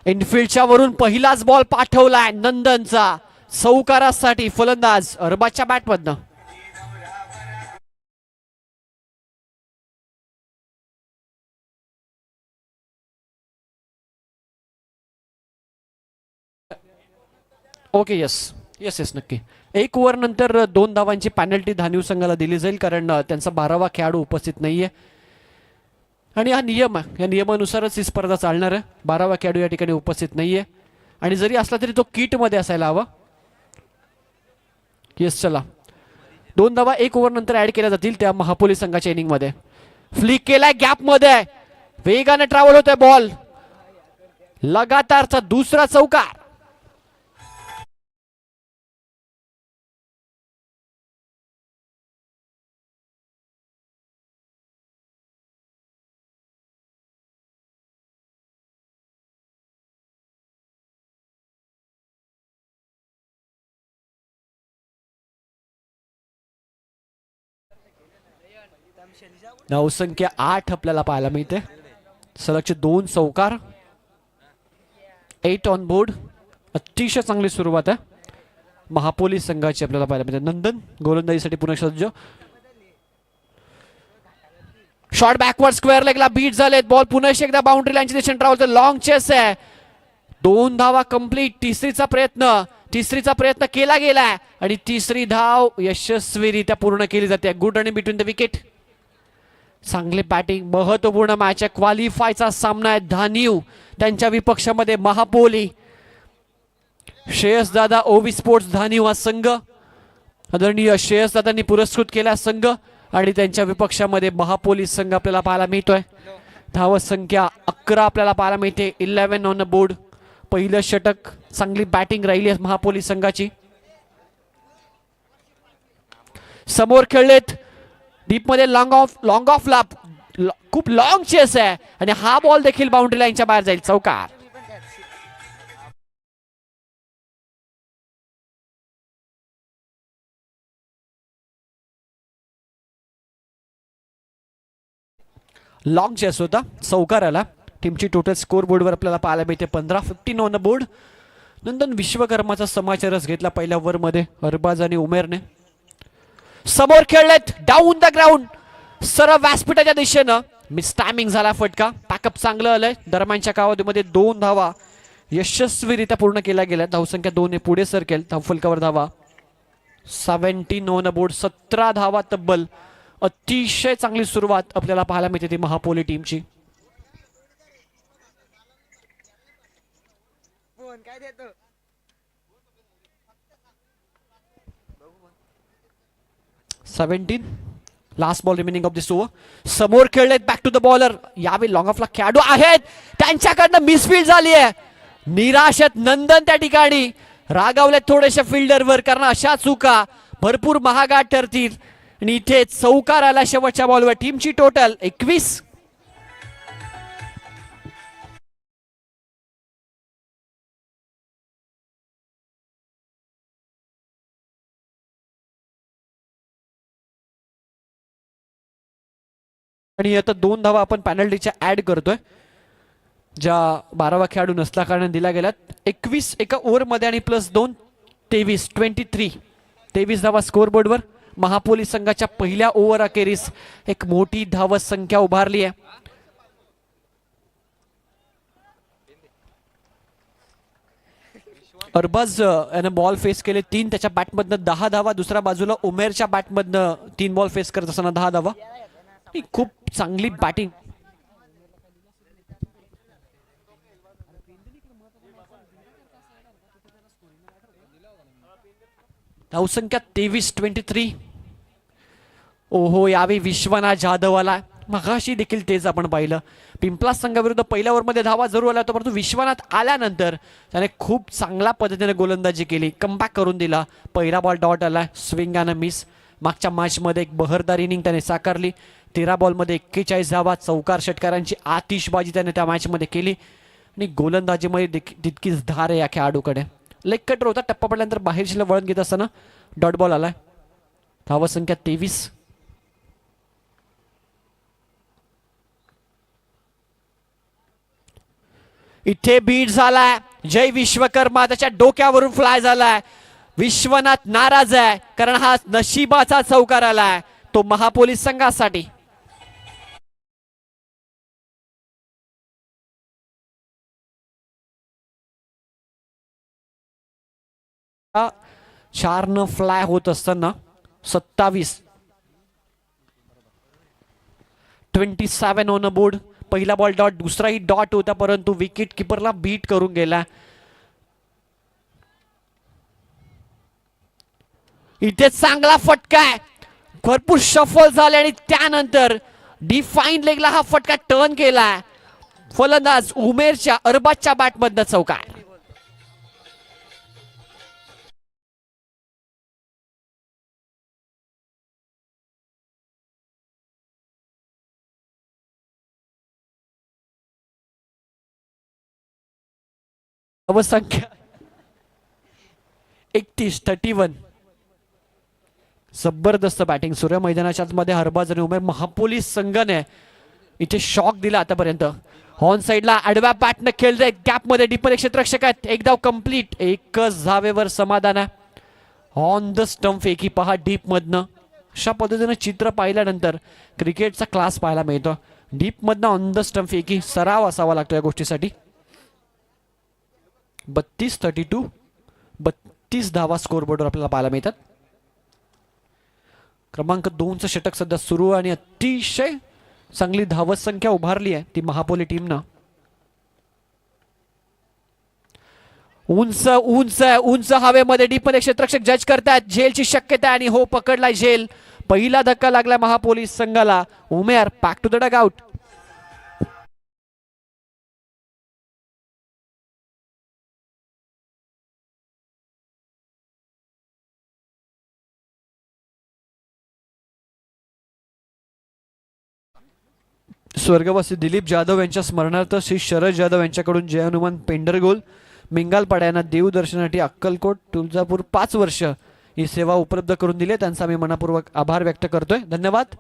इनफिल्डच्या वरून पहिलाच बॉल पाठवलाय नंदनचा चौकारासाठी फलंदाज अरबाजच्या बॅटमधनं. ओके यस यस यस नक्की. एक ओव्हर नंतर 2 धावांची पॅनल्टी धानिव संघाला दिली जाईल कारण त्यांचा 12वा खेळाडू उपस्थित नाहीये आणि हा नियम आहे. या नियमानुसारच ही स्पर्धा चालणार आहे. 12वा खेळाडू या ठिकाणी उपस्थित नाहीये आणि जरी असला तरी तो किटमध्ये असायला हवा. येस चला 2 धावा 1 ओव्हर नंतर ऍड केल्या जातील त्या महापोलीस संघाच्या इनिंगमध्ये. फ्लिक केलाय गॅपमध्ये वेगाने ट्रॅव्हल होतोय बॉल. लगातारचा दुसरा चौकार. धावसंख्या 8 आपल्याला पाहायला मिळते. सलगचे 2 चौकार 8 ऑन बोर्ड. अतिशय चांगली सुरुवात आहे महापोलीस संघाची आपल्याला पाहायला मिळते. नंदन गोलंदाजीसाठी पुन्हा सज्ज. शॉर्ट बॅकवर्ड स्क्वेअर लेगला बीट झालेत. बॉल पुन्हा एकदा बाउंड्री लाईनची दिशेने ट्रॅव्हल. लॉंग चेस आहे. 2 धावा कंप्लीट. तिसरीचा प्रयत्न केला गेलाय आणि तिसरी धाव यशस्वीरित्या पूर्ण केली जाते. गुड आणि बिटवीन द विकेट. चांगले बॅटिंग. महत्वपूर्ण मॅच आहे. क्वालिफायचा सामना आहे. धानिव त्यांच्या विपक्षामध्ये महापोली. श्रेयस दादा ओवी स्पोर्ट्स धानिव हा संघ. आदरणीय श्रेयस दादांनी पुरस्कृत केला संघ आणि त्यांच्या विपक्षामध्ये महापोली संघ आपल्याला पाहायला मिळतोय. धाव संख्या 11 आपल्याला पाहायला मिळते. 11 ऑन द बोर्ड. पहिलं षटक. चांगली बॅटिंग राहिली आहे महापोलीस संघाची. समोर खेळलेत डीप मध्ये लॉंग ऑफ ला खूप लॉंग चेस आहे आणि हा बॉल देखील बाउंड्री लाईनच्या बाहेर जाईल. चौकार. लॉंग चेस होता. चौकार आला. टीमची टोटल स्कोर बोर्डवर आपल्याला पाहायला मिळते 15 ऑन द बोर्ड. नंदन विश्वकर्माचा समाचारच घेतला पहिल्या ओव्हरमध्ये अरबाज आणि उमेरने. समोर खेळलेत डाऊन द ग्राउंड सरळ व्यासपीठाच्या दिशेनं. मिस टायमिंग झाला फटका. पॅकअप चांगलं आलंय. दरम्यानच्या कालावधीमध्ये 2 धावा यशस्वीरित्या पूर्ण केल्या गेल्या. धावसंख्या 2 ने पुढे सरकेल. धावफलकावर धावा 17 ऑन द बोर्ड. 17 धावा तब्बल. अतिशय चांगली सुरुवात आपल्याला पाहायला मिळते ती महापोली टीमची. काय देतो 17 last ball remaining of this over. समोर खेळलेत बॅक टू द बॉलर. यावेळी लॉंग ऑफला खेळाडू आहेत. त्यांच्याकडनं मिसफील्ड झाली आहे. निराशेत नंदन त्या ठिकाणी रागावलेत थोडेसे फिल्डरवर कारण अशा चुका भरपूर महागात ठरतील आणि इथे चौकार आला शेवटच्या बॉलवर. टीमची टोटल 21. आणि आता 2 धावा आपण पॅनल्टीच्या ऍड करतोय ज्या 12वा खेळाडू नसल्या कारण दिल्या गेल्यात. 21 एका ओव्हरमध्ये आणि +2 23 धावा स्कोर बोर्डवर. महापोलीस संघाच्या पहिल्या ओव्हर अखेरीस एक मोठी धाव संख्या उभारली आहे. अरबाज याने बॉल फेस केले 3. त्याच्या बॅटमधनं 10 धावा. दुसऱ्या बाजूला उमेरच्या बॅटमधनं 3 बॉल फेस करत असताना 10 धावा. खूप चांगली बॅटिंग. धावसंख्या 23. ओहो यावेळी विश्वनाथ जाधव आला. मगाशी देखील तेच आपण पाहिलं. पिंपलास संघाविरुद्ध पहिल्या ओव्हरमध्ये धावा जरूर आला होता परंतु विश्वनाथ आल्यानंतर त्याने खूप चांगल्या पद्धतीने गोलंदाजी केली. कमबॅक करून दिला. पहिला बॉल डॉट आला. स्विंग आणि मिस. मागच्या मॅचमध्ये एक बहरदार इनिंग त्याने साकारली. 13 बॉलमध्ये 41 धावा. चौकार षटकारांची आतिषबाजी त्याने त्या मॅचमध्ये केली आणि गोलंदाजीमध्ये तितकीच धार आहे या खेळाडूकडे. लेग कटर होता. टप्पा पडल्यानंतर बाहेरशीला वळण घेत असताना डॉट बॉल आलाय. धावसंख्या 23. इथे बीट झालाय. जय विश्वकर्मा त्याच्या डोक्यावरून फ्लाय झालाय. विश्वनाथ नाराज आहे कारण हा नशिबाचा चौकार आलाय तो महापोलीस संघासाठी. चार न फ्लाय होत असताना 27 ऑन बोर्ड. पहिला बॉल डॉट, दुसराही डॉट होता परंतु विकेट किपरला बीट करून गेला. इथे चांगला फटका आहे. भरपूर शफल झाले आणि त्यानंतर डिफाईन लेगला हा फटका टर्न केला. फलंदाज उमेरच्या अरबाजच्या बॅटमधनं चौकार. संख्या 31. जबरदस्त बॅटिंग सूर्य मैदानाच्या मध्ये हरबाज आणि उमेर. महापोलीस संघाने इथे शॉक दिला आतापर्यंत. हॉर्न साइडला आडव्या बॅटने खेळतोय गॅप मध्ये. डीपर क्षेत्ररक्षक आहेत. एक धाव कंप्लीट. एकच धावेवर समाधान आहे. ऑन द स्टंप फेकी पहा डीप मधनं. अशा पद्धतीनं चित्र पाहिल्यानंतर क्रिकेटचा क्लास पाहायला मिळतो. डीप मधनं ऑन द स्टंप फेकी सराव असावा लागतो या गोष्टीसाठी. 32 धावा स्कोरबोर्डवर आपल्याला पाहायला मिळतात. क्रमांक 2चं षटक सध्या सुरू आणि अतिशय चांगली धावत संख्या उभारली आहे ती महापोली टीमनं. उंच उंच उंच हवेमध्ये डीपमध्ये क्षेत्ररक्षक जज करतात. झेलची शक्यता आणि हो पकडलाय झेल. पहिला धक्का लागला महापोलीस संघाला. Umer back to the dugout. स्वर्गवासी दिलीप जाधव यांच्या स्मरणार्थ श्री शरद जाधव यांच्याकडून जय हनुमान पेंडरगोल मिंगालपाडा यांना देवदर्शनासाठी अक्कलकोट तुळजापूर 5 वर्ष ही सेवा उपलब्ध करून दिली. त्यांचा मी मनापूर्वक आभार व्यक्त करतोय. धन्यवाद.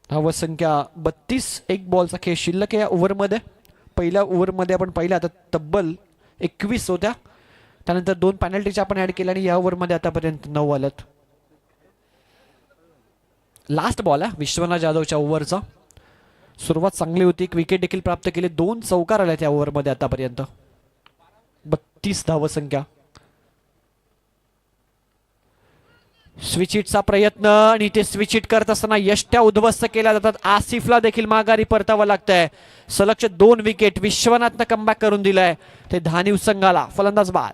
धावत संख्या 32. एक बॉलचा खेळ शिल्लक आहे या ओव्हरमध्ये. पहिल्या ओव्हरमध्ये आपण पाहिलं आता तब्बल 21 होत्या. त्यानंतर 2 पेनल्टीच्या आपण ऍड केल्या आणि या ओव्हरमध्ये आतापर्यंत 9 आल्यात. लास्ट बॉल आहे विश्वनाथ जाधवच्या ओव्हरचा. सुरुवात चांगली होती. एक विकेट देखील प्राप्त केले. 2 चौकार आले त्या ओव्हरमध्ये आतापर्यंत. 32 धाव संख्या. स्विच हिटचा प्रयत्न आणि ते स्विच हिट करत असताना यष्ट्या उद्ध्वस्त केल्या जातात. आसिफला देखील माघारी परतावं लागतंय. सलगचे 2 विकेट विश्वनाथनं कमबॅक करून दिलंय ते धानिव संघाला. फलंदाज बाद.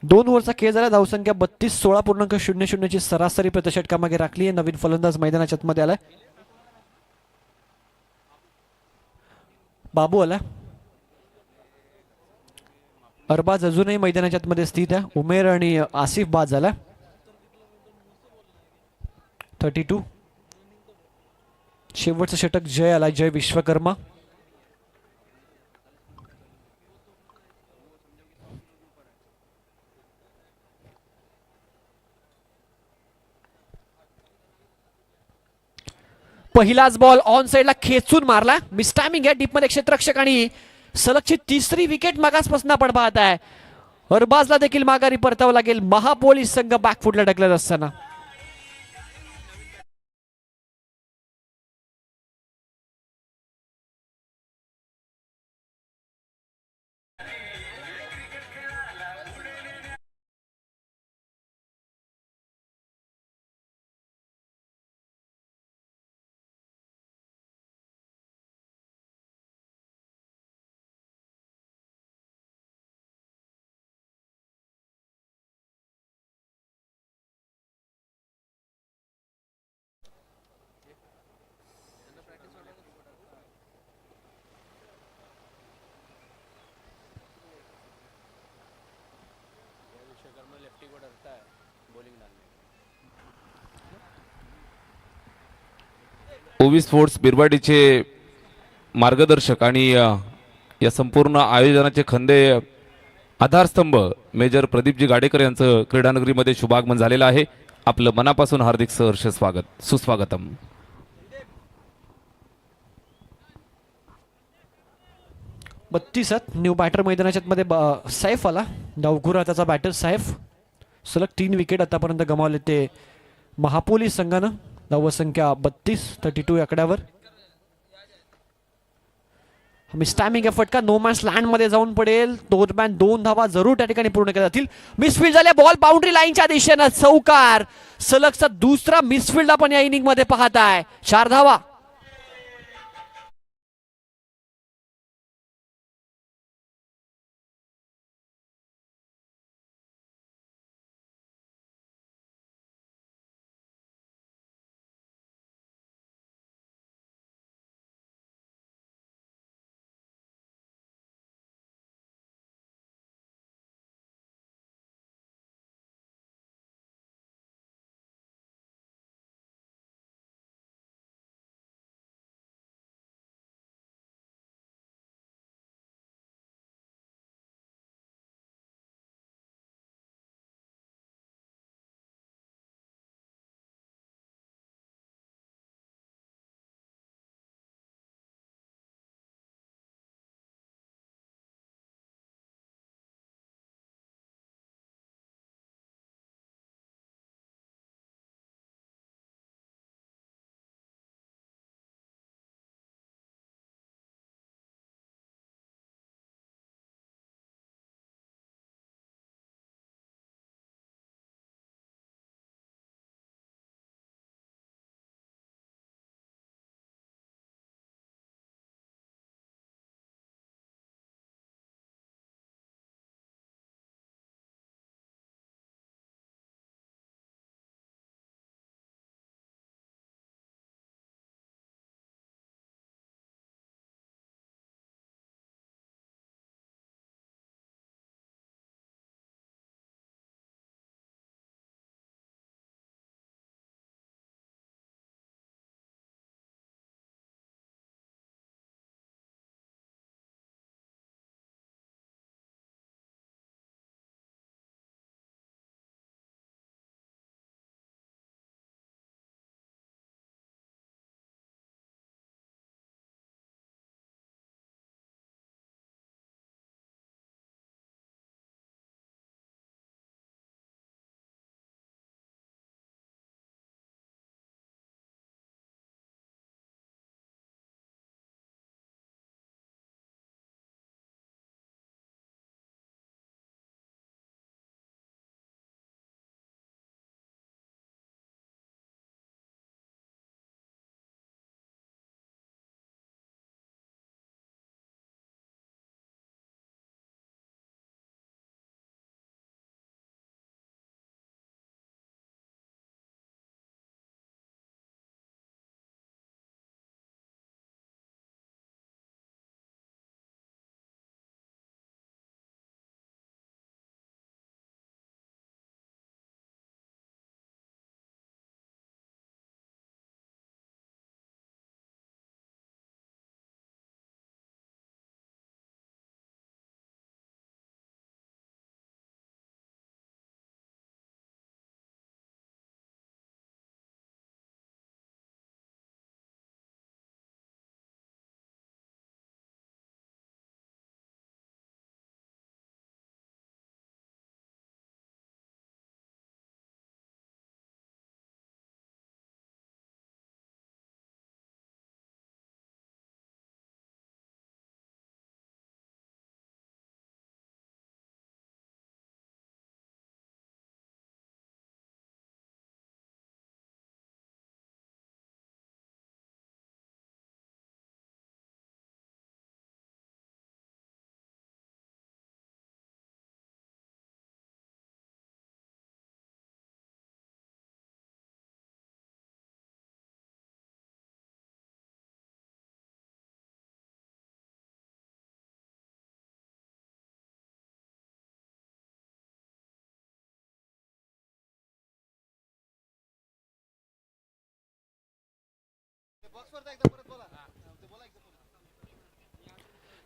दोन ओव्हरचा खेळ झाला. धावसंख्या 32. 16.00 ची सरासरी प्रतिषटकामागे राखली आहे. नवीन फलंदाज मैदानाच्या आतमध्ये आलाय. बाबू आला. अरबाज अजूनही मैदानाच्या आतमध्ये स्थित आहे. उमेर आणि आसिफ बाद झाला. 32. शेवटचं षटक जय आला. जय विश्वकर्मा. पहिलाच बॉल ऑन साइडला खेचून मारला. मिसटायमिंग आहे. डीपमध्ये क्षेत्ररक्षक आणि सलगची 3री विकेट मागासपासून आपण पाहत आहे. अरबाजला देखील माघारी परतावं लागेल. महापोलीस संघ बॅकफुटला ढकलत असताना ओवी स्पोर्ट्स बिरवाडीचे मार्गदर्शक आणि या संपूर्ण आयोजनाचे खंदे आधारस्तंभ मेजर प्रदीपजी गाडेकर यांचं क्रीडानगरीमध्ये शुभागमन झालेलं आहे. आपलं मनापासून हार्दिक सहर्ष स्वागत, सुस्वागतम. न्यू बॅटर मैदानाच्या मध्ये सैफ आला. डावखुरा त्याचा बॅटर सैफ. सलग 3 विकेट आतापर्यंत गमावले ते महापोली संघानं. धावसंख्या 32 आकड्यावर. मिस्टॅमिंग एफर्ट का नो मॅन्स लँड मध्ये जाऊन पडेल. दरम्यान 2 धावा जरूर त्या ठिकाणी पूर्ण केल्या जातील. मिसफिल्ड झाले. बॉल बाउंड्री लाईनच्या दिशेनं चौकार. सलगचा दुसरा मिसफिल्ड आपण या इनिंग मध्ये पाहताय. 4 धावा.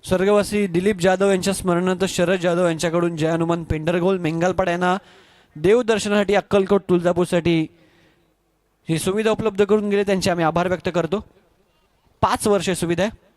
स्वर्गवासी दिलीप जाधव यांच्या स्मरणार्थ शरद जाधव यांच्याकडून जय हनुमान पेंढरगोल मेंगालपाडा यांना देवदर्शनासाठी अक्कलकोट तुळजापूरसाठी ही सुविधा उपलब्ध करून गेले, त्यांचे आम्ही आभार व्यक्त करतो. 5 वर्षे सुविधा आहे.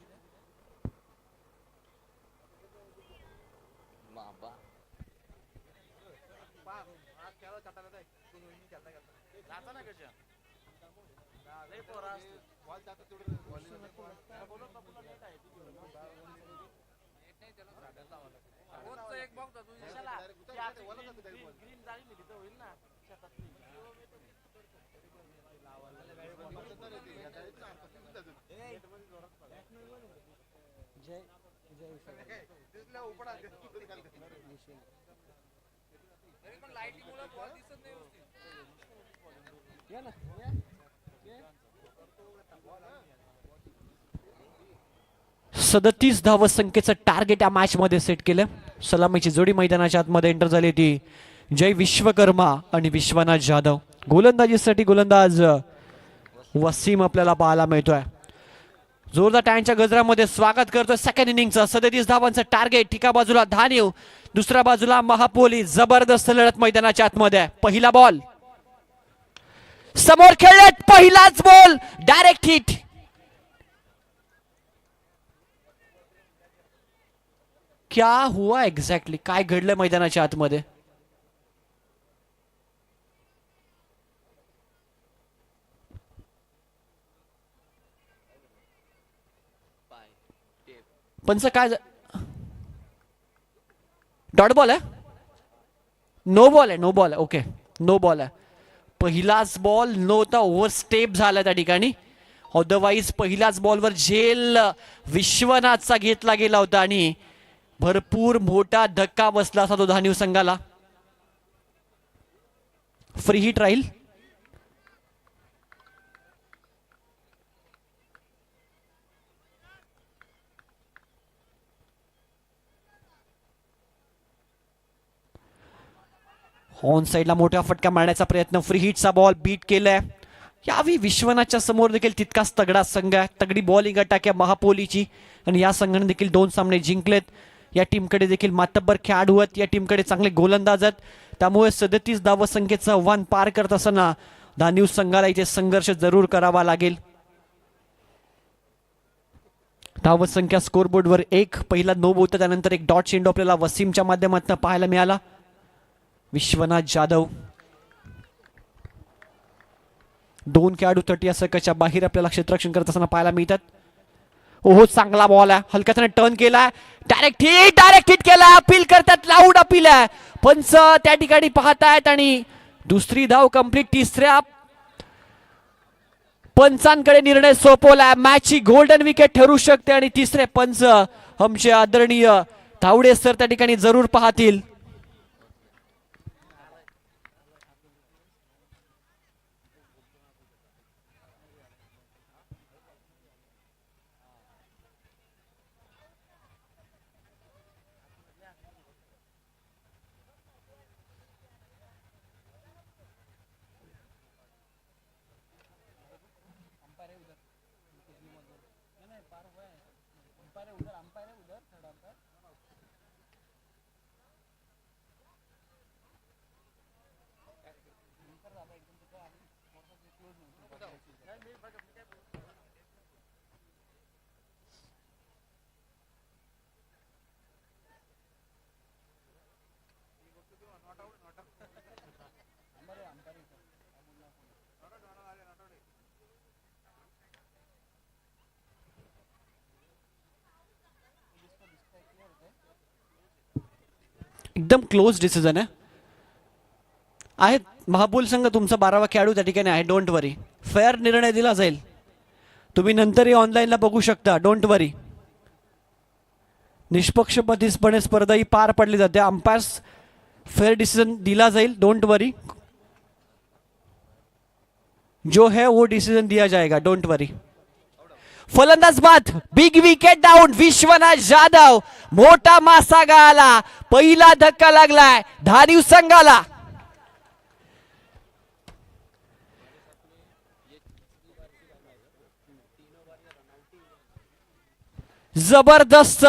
सदतीस धाव संख्येचं टार्गेट या मॅच मध्ये सेट केलं. सलामीची जोडी मैदानाच्या आतमध्ये एंटर झाली ती जय विश्वकर्मा आणि विश्वनाथ जाधव. गोलंदाजीसाठी गोलंदाज वसीम आपल्याला पाहायला मिळतोय. जोरदार टाळ्यांच्या गजरामध्ये स्वागत करतोय सेकंड इनिंगचं. 37 धावांचं टार्गेट. एका बाजूला धानीव, दुसऱ्या बाजूला महापोली. जबरदस्त लढत मैदानाच्या आतमध्ये. पहिला बॉल समोर खेळत, पहिलाच बॉल डायरेक्ट हिट. क्या हुआ एक्झॅक्टली, काय घडलं मैदानाच्या आतमध्ये? पंच काय डॉट बॉल आहे? नो बॉल आहे, नो बॉल आहे. ओके, नो बॉल आहे. पहिलाच बॉल नव्हता, ओव्हर स्टेप झाला त्या ठिकाणी. अदरवाईज पहिल्याच बॉलवर झेल विश्वनाथचा घेतला गेला होता आणि भरपूर मोठा धक्का बसला असा तो धानीव संघाला. फ्री हिट राहील. ऑन साइडला मोठा फटका मारण्याचा प्रयत्न. फ्री हिटचा बॉल बीट केलाय. यावी विश्वनाथच्या समोर देखील तितकाच तगडा संघ आहे. तगडी बॉलिंग अटॅक आहे महापोलीची आणि या संघाने देखील 2 सामने जिंकलेत. या टीमकडे देखील मातब्बर खेळाडू आहेत. या टीमकडे चांगले गोलंदाज आहेत. त्यामुळे 37 धाव संख्येचं आव्हान पार करत असताना धानीव संघाला इथे संघर्ष जरूर करावा लागेल. धाव संख्या स्कोरबोर्डवर 1. पहिला नो होता, त्यानंतर एक डॉट चेंडू आपल्याला वसीमच्या माध्यमातून पाहायला मिळाला. विश्वनाथ जाधव 2 खेळाडू 30 या सर्कलच्या बाहेर आपल्याला क्षेत्ररक्षण करत असताना पाहायला मिळतात. ओहो, चांगला बॉल आहे. हलक्याने टर्न केलाय. डायरेक्ट हिट केला. अपील करतात, लाऊड अपील आहे. पंच त्या ठिकाणी पाहतायत आणि दुसरी धाव कंप्लीट. तिसऱ्या पंचांकडे निर्णय सोपवलाय. मॅचची गोल्डन विकेट ठरू शकते आणि तिसरे पंच आमचे आदरणीय धावडे सर त्या ठिकाणी जरूर पाहतील. एकदम क्लोज डिसिजन आहे. महापूल संघ तुमचा 12वा खेळाडू त्या ठिकाणी आहे. डोंट वरी, फेअर निर्णय दिला जाईल. तुम्ही नंतरही ऑनलाईनला बघू शकता. डोंट वरी, निष्पक्षपातीपणे स्पर्धा ही पार पडली जाते. अंपायर्स फेअर डिसिजन दिला जाईल. डोंट वरी, जो है वो डिसिजन दिया जाएगा. डोंट वरी. फलंदाज बाद, big wicket down. Vishwanath Jadhav, मोठा मासा गळाला. पहिला धक्का लागलाय धारीव संघाला. जबरदस्त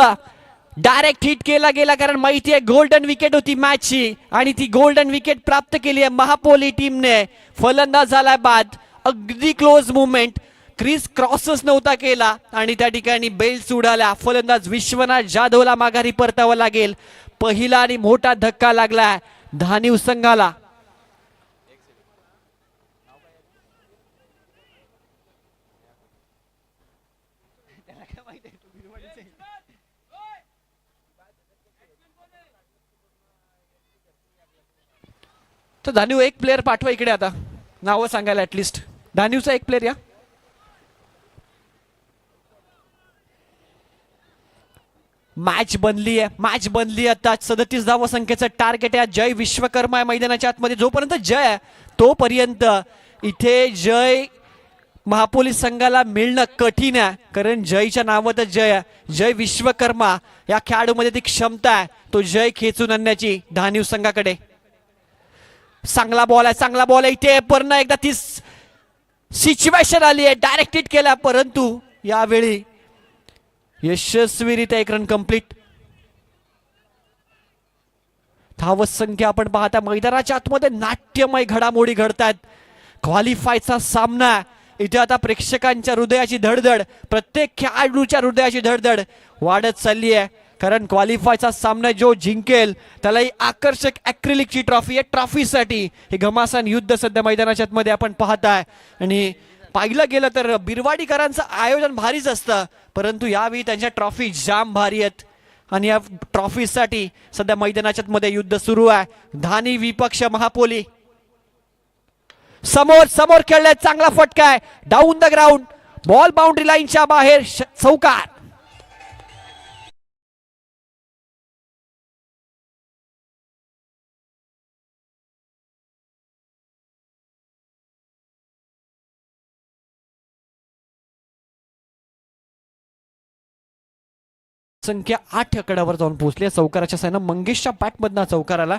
डायरेक्ट हिट केला गेला, कारण माहिती आहे गोल्डन विकेट होती मॅचची आणि ती गोल्डन विकेट प्राप्त केली आहे महापोली टीमने. फलंदाज झालाय बाद, अगदी क्लोज मुवमेंट, क्रिस क्रॉसच नव्हता केला आणि त्या ठिकाणी बेल्स उडाल्या. फलंदाज विश्वनाथ जाधवला माघारी परतावं लागेल. पहिला आणि मोठा धक्का लागलाय धानिव संघाला. तर धानिव एक प्लेअर पाठवा इकडे, आता नावं सांगायला ऍटलिस्ट. धानिवचा एक प्लेअर या. मॅच बनली आहे आता 37 धावा संख्येचं टार्गेट आहे. जय विश्वकर्मा आहे मैदानाच्या आतमध्ये. जोपर्यंत जय आहे तोपर्यंत इथे जय महापोली संघाला मिळणं कठीण आहे, कारण जयच्या नावातच जय आहे. जय विश्वकर्मा या खेळाडूमध्ये ती क्षमता आहे तो जय खेचून आणण्याची धानिव संघाकडे. चांगला बॉल आहे इथे पुन्हा एकदा ती सिच्युएशन आली आहे, डायरेक्ट हिट केला, परंतु यावेळी यशस्वीरित्या एक रन कंप्लीट. धावत संख्या आपण पाहता मैदानाच्या आतमध्ये नाट्यमय घडामोडी घडतात. क्वालिफायचा सामना इथे आता प्रेक्षकांच्या हृदयाची धडधड, प्रत्येक खेळाडूच्या हृदयाची धडधड वाढत चालली आहे, कारण क्वालिफायचा सामना जो जिंकेल त्याला ही आकर्षक ॲक्रिलिकची ट्रॉफी आहे. ट्रॉफीसाठी हे घमासान युद्ध सध्या मैदानाच्या आतमध्ये आपण पाहताय. आणि पाहिलं गेलं तर बिरवाडीकरांचं आयोजन भारीच असतं, परंतु यावेळी त्यांच्या ट्रॉफी जाम भारी आहेत आणि या ट्रॉफीसाठी सध्या मैदानाच्या मध्ये युद्ध सुरू आहे. धानी विपक्ष महापोली समोर खेळले, चांगला फटका आहे, down the ground, ball boundary लाईनच्या बाहेर, चौकार. संख्या 8 आकड्यावर जाऊन पोहोचली. चौकाराच्या सायनं मंगेशच्या बॅटमधनं चौकार आला,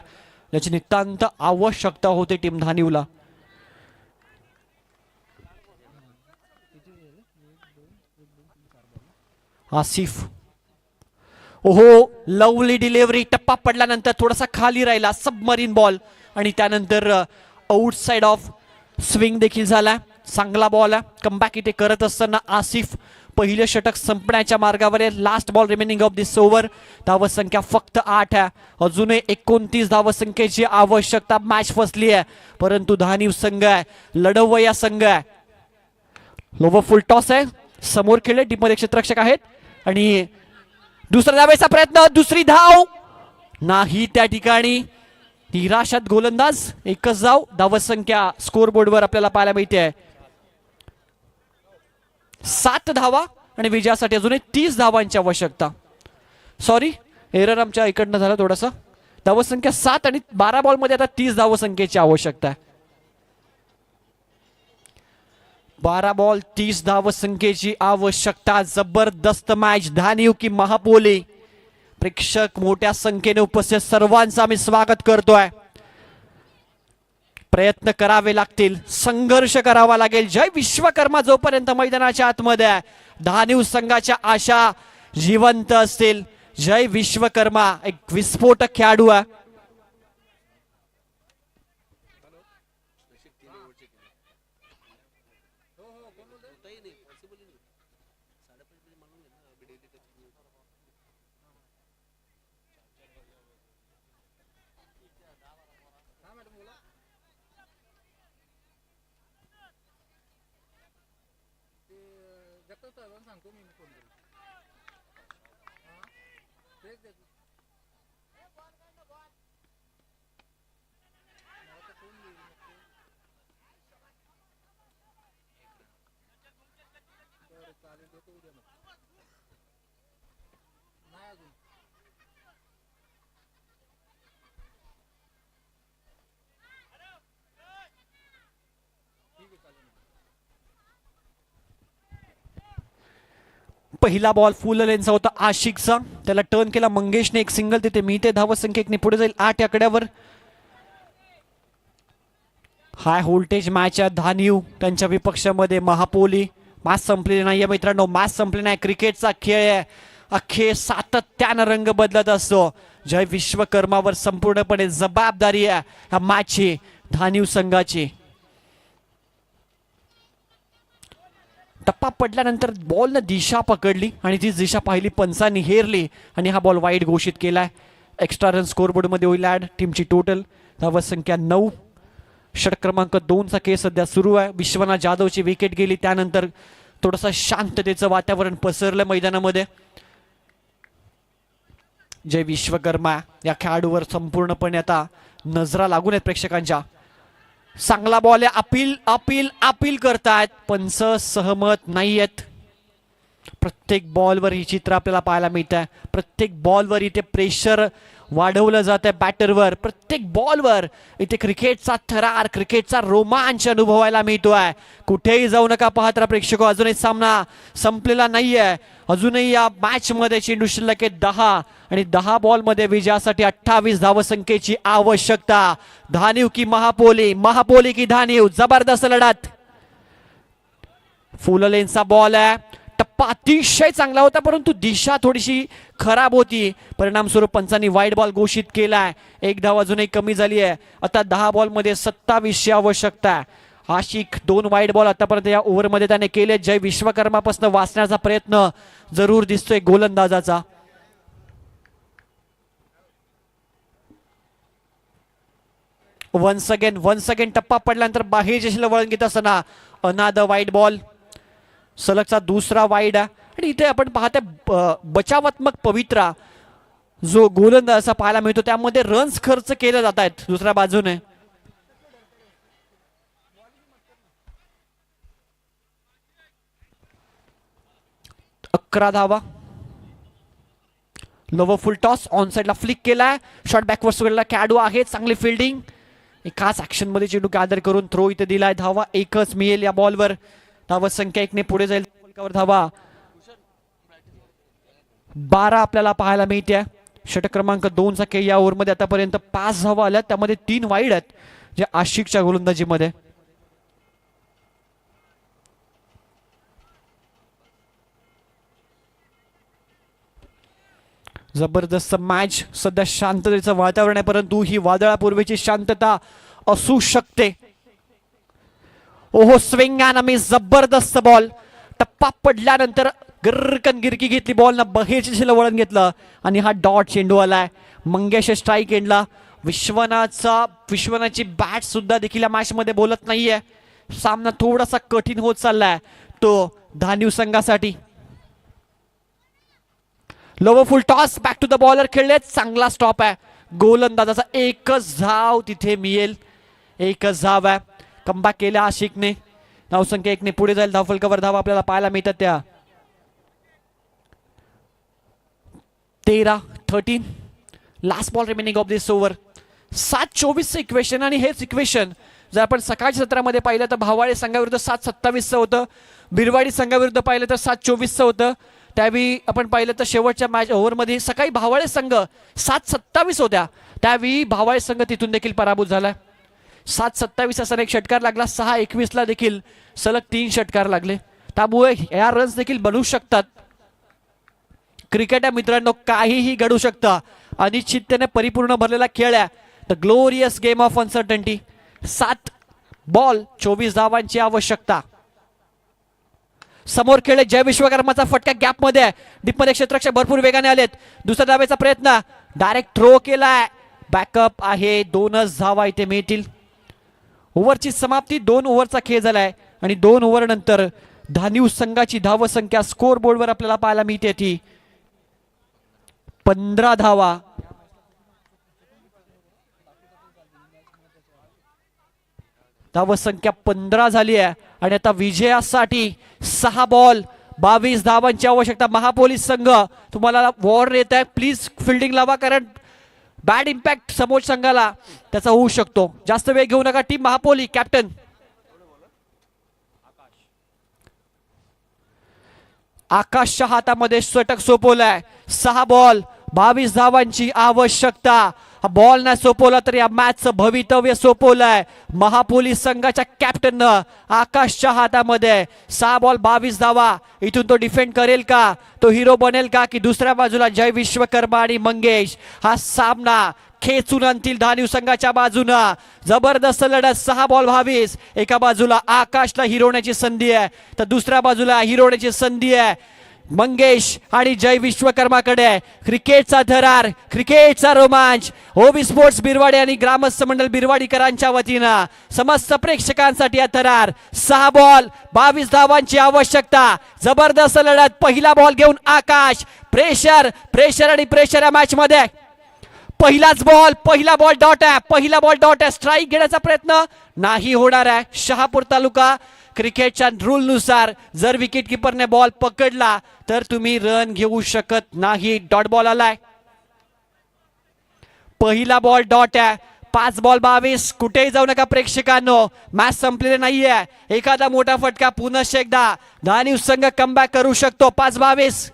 याची नितांत आवश्यकता होती टीम धानिवला. आसिफ, ओहो, लवली डिलिव्हरी, टप्पा पडल्यानंतर थोडासा खाली राहिला, सबमरीन बॉल आणि त्यानंतर आउटसाइड ऑफ स्विंग देखील झाला. चांगला बॉल आहे. कमबॅक इथे करत असताना आसिफ पहिले षटक संपण्याच्या मार्गावर आहे. Last ball remaining of this over. धावत संख्या फक्त 8 आहे. अजूनही 29 धावत संख्येची आवश्यकता. मॅच फसली आहे, परंतु धानिव संघ आहे, लढवया संघ आहे. लोवर फुल टॉस आहे, समोर खेळले, टीममध्ये क्षेत्ररक्षक आहेत आणि दुसरा धावेचा प्रयत्न, दुसरी धाव नाही. त्या ठिकाणी निराशात गोलंदाज. एकच धावत संख्या स्कोर बोर्डवर आपल्याला पाहायला मिळते आहे. 7 धावा आणि विजयासाठी अजूनही 30 धावांची आवश्यकता. सॉरी, एरर आमच्या इकडनं झाला थोडासा. धावत संख्या 7 आणि 12 बॉल मध्ये आता 30 धाव संख्येची आवश्यकता आहे. 12 बॉल 30 धाव संख्येची आवश्यकता. जबरदस्त मॅच. धानिव की महापोली. प्रेक्षक मोठ्या संख्येने उपस्थित, सर्वांचं आम्ही स्वागत करतोय. प्रयत्न करावे लागतील, संघर्ष करावा लागेल. जय विश्वकर्मा जोपर्यंत मैदानाच्या आतमध्ये आहे, धानिव संघाच्या आशा जिवंत असतील. जय विश्वकर्मा एक विस्फोटक खेळाडू आहे. पहिला बॉल फुल लेनचा होता आशिकचा, त्याला टर्न केला मंगेशने, एक सिंगल तिथे मिळते. धावत संख्या एकने पुढे जाईल 8 आकड्यावर. हाय व्होल्टेज मॅच आहे. धानिव त्यांच्या विपक्षामध्ये महापोली. मॅच संपलेली नाहीये मित्रांनो, मॅच संपली नाही. क्रिकेटचा खेळ आहे अख्खे सातत्यानं रंग बदलत असतो. जय विश्वकर्मावर संपूर्णपणे जबाबदारी आहे ह्या मॅचची धानिव संघाची. टप्पा पडल्यानंतर बॉलनं दिशा पकडली आणि ती दिशा पाहिली, पंचांनी हेरली आणि हा बॉल वाईड घोषित केलाय. एक्स्ट्रा रन स्कोरबोर्डमध्ये होईल ॲड. टीमची टोटल धावसंख्या 9. षटक क्रमांक 2चा खेळ सध्या सुरू आहे. विश्वनाथ जाधवची विकेट गेली त्यानंतर थोडंसं शांततेचं वातावरण पसरलं मैदानामध्ये. जय विश्वकर्मा या खेळाडूवर संपूर्णपणे आता नजरा लागून आहेत प्रेक्षकांच्या. चांगला बॉल आहे. अपील अपील अपील करतायत, पंच सहमत नाही आहेत. प्रत्येक बॉलवर ही चित्र आपल्याला पाहायला मिळत आहे. प्रत्येक बॉलवर इथे प्रेशर वाढवलं जात आहे बॅटरवर. प्रत्येक बॉलवर इथे क्रिकेटचा थरार, क्रिकेटचा रोमांच अनुभवायला मिळतोय. कुठेही जाऊ नका पाहत राहा प्रेक्षक. अजूनही सामना संपलेला नाहीये. अजूनही या मॅच मध्ये चेंडू शिल्लक आहे 10 आणि 10 बॉलमध्ये विजयासाठी 28 धावसंख्येची आवश्यकता. धानिव की महापोली, महापोली की धानिव, जबरदस्त लढत. फुल लेनचा बॉल आहे. टप्पा अतिशय चांगला होता परंतु दिशा थोडीशी खराब होती. परिणामस्वरूप पंचांनी वाईड बॉल घोषित केलाय. एक धाव अजूनही कमी झाली आहे. आता 10 बॉलमध्ये 27ची आवश्यकता आहे. आशिक 2 वाईड बॉल आतापर्यंत या ओव्हरमध्ये त्याने केले. जय विश्वकर्मापासून वाचण्याचा प्रयत्न जरूर दिसतोय गोलंदाजाचा. वन्स अगेन टप्पा पडल्यानंतर बाहेर दिशेला वळण घेत असताना अनादर वाईड बॉल, सलगचा दुसरा वाईड आहे. आणि इथे आपण पाहतोय बचावात्मक पवित्रा जो गोलंदाज पाहायला मिळतो त्यामध्ये रन्स खर्च केले जात आहेत. दुसऱ्या बाजूने 11 धावा. लोवर फुल टॉस ऑन साइडला फ्लिक केलाय. शॉट बॅकवर्ड सुगडला कॅडू आहे. चांगली फिल्डिंग. एकाच ऍक्शन मध्ये चेंडू गॅदर करून थ्रो इथे दिलाय. धावा एकच मिळेल या बॉलवर. धावा संख्या 1 ने पुढे जाईल. धावा 12 आपल्याला पाहायला मिळते. षटक क्रमांक 2चा खेळ या ओव्हरमध्ये आतापर्यंत 5 धावा आल्या, त्यामध्ये 3 वाईड आहेत जे आशिकच्या गोलंदाजीमध्ये. जबरदस्त मॅच. सध्या शांततेचं वातावरण आहे परंतु ही वादळापूर्वीची शांतता असू शकते. ओहो, स्विंग अँड मिस. जबरदस्त बॉल. टप्पा पडल्यानंतर गिरकन गिरकी घेतली बॉल ना, बहेरच्या दिशेला वळण घेतलं आणि हा डॉट चेंडू आलाय. मंगेश स्ट्राईक एंडला. विश्वनाथची बॅट सुद्धा देखील या मॅच मध्ये बोलत नाहीये. सामना थोडासा कठीण होत चाललाय तो धानिव संघासाठी. Lower full toss back to the bowler खेळले. चांगला स्टॉप आहे गोलंदाजाचा. एकच धाव तिथे मिळेल. एकच धाव आहे. कमबॅक केल्या आशिकने. धावसंख्या 1 ने पुढे जाईल. धावफलकावर धावा आपल्याला पाहायला मिळतात त्या 13 last ball remaining of this over. 7-24 equation आणि हेच इक्वेशन जर आपण सकाळच्या सत्रामध्ये पाहिलं तर भावाळे संघाविरुद्ध 7-27 होतं. बिरवाडी संघाविरुद्ध पाहिलं तर 7-24 होतं. त्यावेळी आपण पाहिलं तर शेवटच्या मॅच ओव्हरमध्ये सकाळी भावाळे संघ 7-27 होत्या. त्यावेळी भावाळे संघ तिथून देखील पराभूत झाला. 7-27 असा एक षटकार लागला. 6-21 देखील सलग 3 षटकार लागले. त्यामुळे या रन्स देखील बनवू शकतात. क्रिकेट आहे मित्रांनो, काहीही घडू शकतं. अनिश्चिततेने परिपूर्ण भरलेला खेळ आहे. The glorious game of uncertainty. 7 ball 24 धावांची आवश्यकता. समोर खेळले. जय विश्वकर्माचा फटका गॅप मध्ये. डीपमध्ये क्षेत्ररक्षक भरपूर वेगाने आलेत. दुसऱ्या धावेचा प्रयत्न. डायरेक्ट थ्रो केलाय. बॅकअप आहे. 2च धावा इथे मिळतील. ओव्हरची समाप्ती. 2 ओव्हरचा खेळ झालाय आणि 2 ओव्हर नंतर धानिव संघाची धावसंख्या स्कोर बोर्डवर आपल्याला पाहायला मिळते ती 15 धावा. धावसंख्या 15 झाली आहे आणि आता विजयासाठी 6 बॉल 22 धावांची आवश्यकता. महापोलीस संघ तुम्हाला वॉर येत आहे. प्लीज फिल्डिंग लावा कारण बॅड इम्पॅक्ट समोर संघाला त्याचा होऊ शकतो. जास्त वेळ घेऊ नका. टीम महापोली कॅप्टन आकाशच्या हातामध्ये षटक सोपवलाय. 6 बॉल 22 धावांची आवश्यकता. हा बॉल नाही सोपवला तर या मॅचचं भवितव्य सोपवलंय महापोलीस संघाच्या कॅप्टननं आकाशच्या हातामध्ये. 6 बॉल 22 धावा. इथून तो डिफेंड करेल का, तो हिरो बनेल का, की दुसऱ्या बाजूला जय विश्वकर्मा आणि मंगेश हा सामना खेचून आणतील धानिव संघाच्या बाजूनं. जबरदस्त लढत. 6 बॉल 22. एका बाजूला आकाशला हिरवण्याची संधी आहे तर दुसऱ्या बाजूला हिरवण्याची संधी आहे मंगेश आणि जय विश्वकर्माकडे. क्रिकेटचा थरार, क्रिकेटचा रोमांच ओबी स्पोर्ट्स बिरवाडी आणि ग्रामस्थ मंडळ बिरवाडीकरांच्या वतीनं समस्त प्रेक्षकांसाठी हा थरार. 6 बॉल 22 धावांची आवश्यकता. जबरदस्त लढत. पहिला बॉल घेऊन आकाश. प्रेशर प्रेशर आणि प्रेशर या मॅच मध्ये. पहिला बॉल डॉट आहे. स्ट्राईक घेण्याचा प्रयत्न नाही होणार आहे. शहापूर तालुका क्रिकेटच्या रूल नुसार जर विकेट किपरने बॉल पकडला तर तुम्ही रन घेऊ शकत नाही. डॉट बॉल आलाय. पहिला बॉल डॉट आहे. 5 बॉल 22. कुठेही जाऊ नका प्रेक्षकांनो, मॅच संपलेली नाहीये. एखादा मोठा फटका पुन्हा एकदा धानिव संघ कमबॅक करू शकतो. 5-22.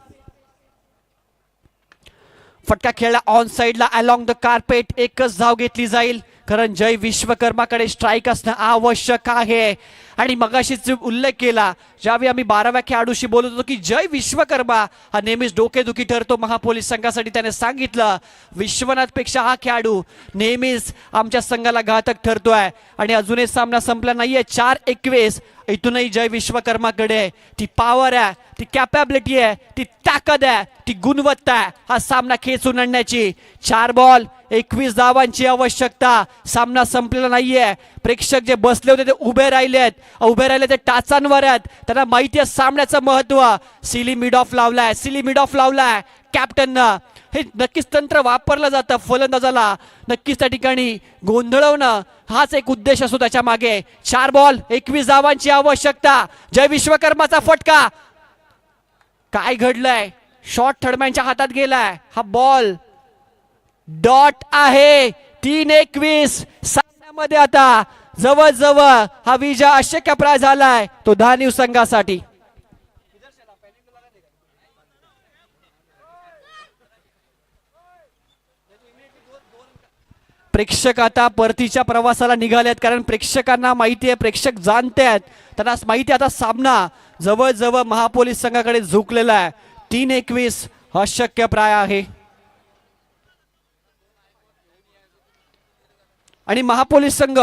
फटका खेळला ऑन साइडला अलॉंग द कार्पेट. एकच धाव घेतली जाईल कारण जय विश्वकर्माकडे स्ट्राईक असणं आवश्यक आहे. आणि मगाशीच उल्लेख केला ज्यावेळी आम्ही 12व्या खेळाडूशी बोलत होतो की जय विश्वकर्मा हा नेहमीच डोकेदुखी ठरतो महापोलीस संघासाठी. त्याने सांगितलं विश्वनाथ पेक्षा हा खेळाडू नेहमीच आमच्या संघाला घातक ठरतोय. आणि अजूनही सामना संपला नाहीये. 4-21. इथूनही जय विश्वकर्माकडे ती पॉवर आहे, ती कॅपॅबिलिटी आहे, ती ताकद आहे, ती गुणवत्ता आहे हा सामना खेचून आणण्याची. 4 बॉल 21 धावांची आवश्यकता. सामना संपलेला नाहीये. प्रेक्षक जे बसले होते ते उभे राहिले ते टाचांवर आहेत. त्यांना माहिती आहे सामन्याचं महत्व. सिली मिड ऑफ लावलाय कॅप्टननं. हे नक्कीच तंत्र वापरलं जातं फलंदाजाला नक्कीच त्या ठिकाणी गोंधळवणं हाच एक उद्देश असतो त्याच्या मागे. 4 बॉल 21 धावांची आवश्यकता. जय विश्वकर्माचा फटका. काय घडलंय, शॉट थर्डमॅनच्या हातात गेलाय. हा बॉल डॉट आहे. 3-21. सामन्यामध्ये आता जवळ हा विजय अशक्यप्राय झालाय तो धानिव संघासाठी. प्रेक्षक आता परतीच्या प्रवासाला निघालेत कारण प्रेक्षकांना माहिती आहे, प्रेक्षक जाणते आहेत, त्यांना माहिती आहे आता सामना जवळ महापोलीस संघाकडे झुकलेला आहे. 3-21 अशक्यप्राय आहे. आणि महापोलीस संघ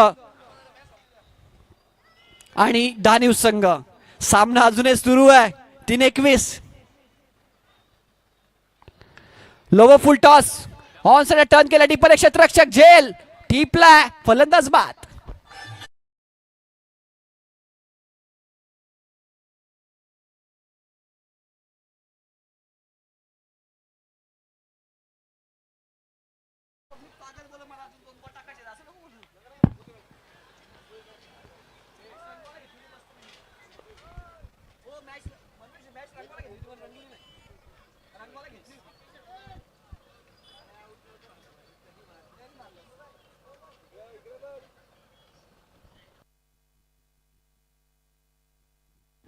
आणि धानिव संघ सामना अजूनही सुरू आहे. 3-21. Lower full toss on side turn केला. डीपर क्षेत्ररक्षक झेल टिपला. फलंदाज बाद.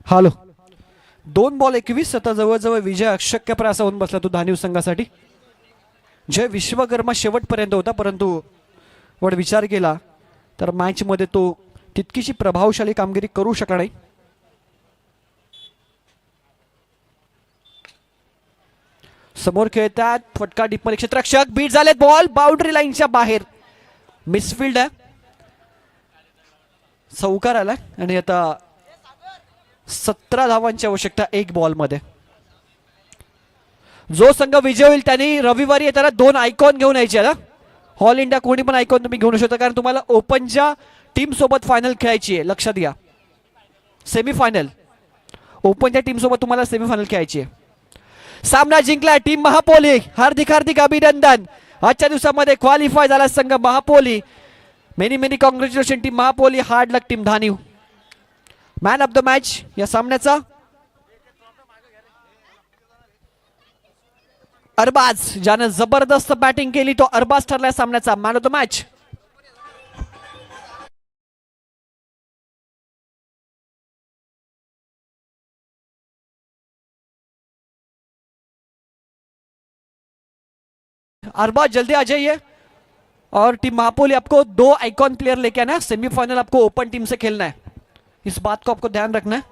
हॅलो. 2 बॉल 21. आता जवळ विजय अशक्यप्राय असा होऊन बसला तो धानिव संघासाठी. जय विश्वकर्मा शेवटपर्यंत होता परंतु वर विचार केला तर मॅच मध्ये तो तितकीशी प्रभावशाली कामगिरी करू शकला नाही. समोर खेळतात. फटका डीपमध्ये क्षेत्ररक्षक बीट झालेत. बॉल बाउंड्री लाईनच्या बाहेर. मिसफिल्ड आहे. चौकार आला आणि आता 17 धावांची आवश्यकता 1 बॉल मध्ये. जो संघ विजय होईल त्यांनी रविवारी येताना 2 आयकॉन घेऊन यायचे ना. ऑल इंडिया कोणी पण आयकॉन तुम्ही घेऊन शकता कारण तुम्हाला ओपनच्या टीम सोबत फायनल खेळायची आहे. लक्षात घ्या. सेमीफायनल ओपनच्या टीम सोबत तुम्हाला सेमीफायनल खेळायची आहे. सामना जिंकला टीम महापोली. हार्दिक अभिनंदन. आजच्या दिवसामध्ये क्वालिफाय झाला संघ Mahapoli. Many congratulation team Mahapoli. Hard luck team Dhaniv. Man of the match या सामन्याचा अरबाज, ज्यानं जबरदस्त बॅटिंग केली तो अरबाज ठरलाय सामन्याचा man of the match. Arbaaz जल्दी आ जाइए. और टीम महापोली आपको 2 आइकॉन प्लेयर लेके आना है, सेमीफाइनल आपको ओपन टीम से खेलना है, इस बात को आपको ध्यान रखना है।